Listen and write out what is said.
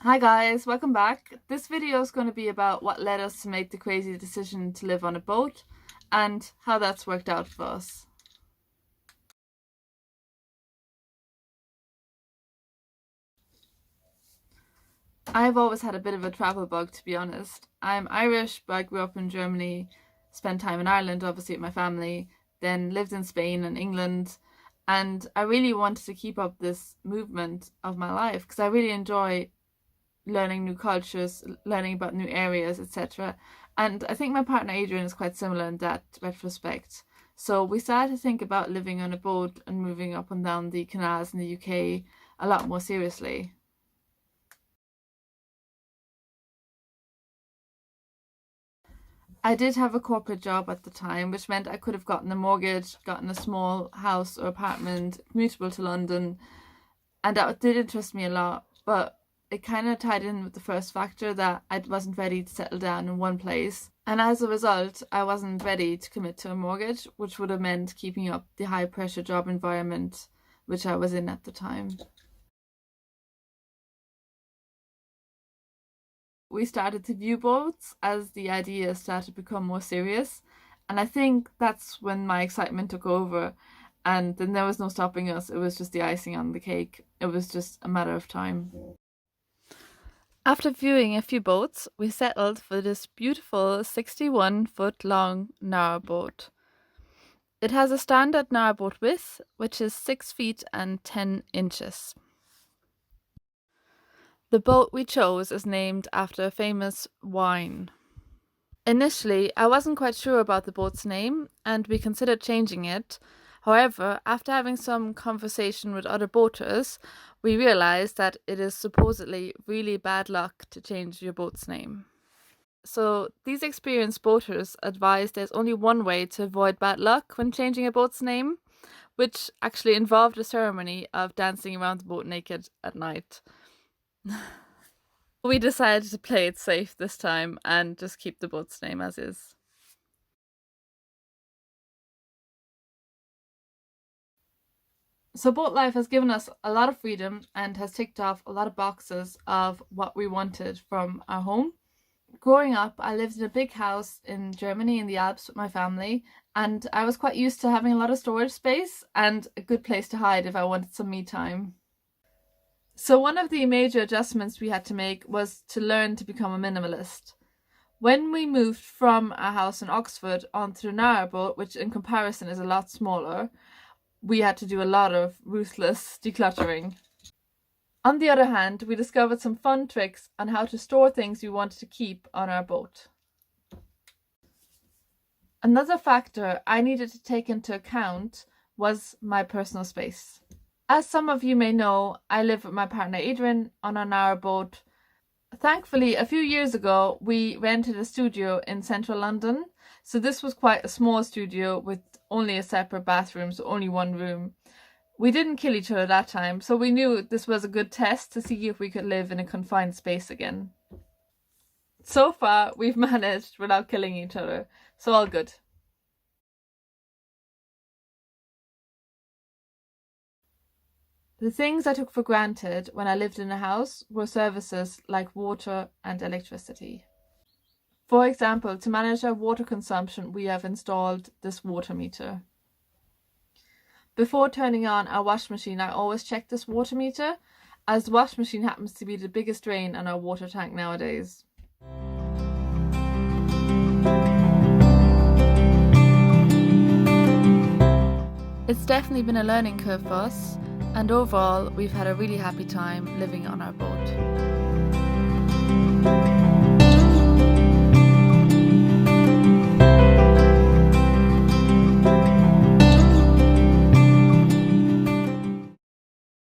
Hi guys, welcome back. This video is going to be about what led us to make the crazy decision to live on a boat and how that's worked out for us. I've always had a bit of a travel bug, to be honest. I'm Irish, but I grew up in Germany, spent time in Ireland, obviously with my family, then lived in Spain and England, and I really wanted to keep up this movement of my life because I really enjoy learning new cultures, learning about new areas, etc. And I think my partner Adrian is quite similar in that retrospect. So we started to think about living on a boat and moving up and down the canals in the UK a lot more seriously. I did have a corporate job at the time, which meant I could have gotten a mortgage, gotten a small house or apartment, commutable to London, and that did interest me a lot. But it kind of tied in with the first factor that I wasn't ready to settle down in one place. And as a result, I wasn't ready to commit to a mortgage, which would have meant keeping up the high pressure job environment which I was in at the time. We started to view boats as the idea started to become more serious. And I think that's when my excitement took over. And then there was no stopping us. It was just the icing on the cake. It was just a matter of time. After viewing a few boats, we settled for this beautiful 61-foot long narrowboat. It has a standard narrowboat width, which is 6 feet and 10 inches. The boat we chose is named after a famous wine. Initially, I wasn't quite sure about the boat's name, and we considered changing it. However, after having some conversation with other boaters, we realized that it is supposedly really bad luck to change your boat's name. So, these experienced boaters advise there's only one way to avoid bad luck when changing a boat's name, which actually involved a ceremony of dancing around the boat naked at night. We decided to play it safe this time and just keep the boat's name as is. So boat life has given us a lot of freedom and has ticked off a lot of boxes of what we wanted from our home. Growing up, I lived in a big house in Germany in the Alps with my family, and I was quite used to having a lot of storage space and a good place to hide if I wanted some me time. So one of the major adjustments we had to make was to learn to become a minimalist. When we moved from our house in Oxford onto the Narrowboat, which in comparison is a lot smaller, we had to do a lot of ruthless decluttering. On the other hand, we discovered some fun tricks on how to store things we wanted to keep on our boat. Another factor I needed to take into account was my personal space. As some of you may know, I live with my partner Adrian on a narrowboat. Thankfully, a few years ago, we rented a studio in central London. So this was quite a small studio with only a separate bathroom, so only one room. We didn't kill each other that time, so we knew this was a good test to see if we could live in a confined space again. So far, we've managed without killing each other, so all good. The things I took for granted when I lived in a house were services like water and electricity. For example, to manage our water consumption, we have installed this water meter. Before turning on our washing machine, I always check this water meter, as the washing machine happens to be the biggest drain on our water tank nowadays. It's definitely been a learning curve for us, and overall, we've had a really happy time living on our boat.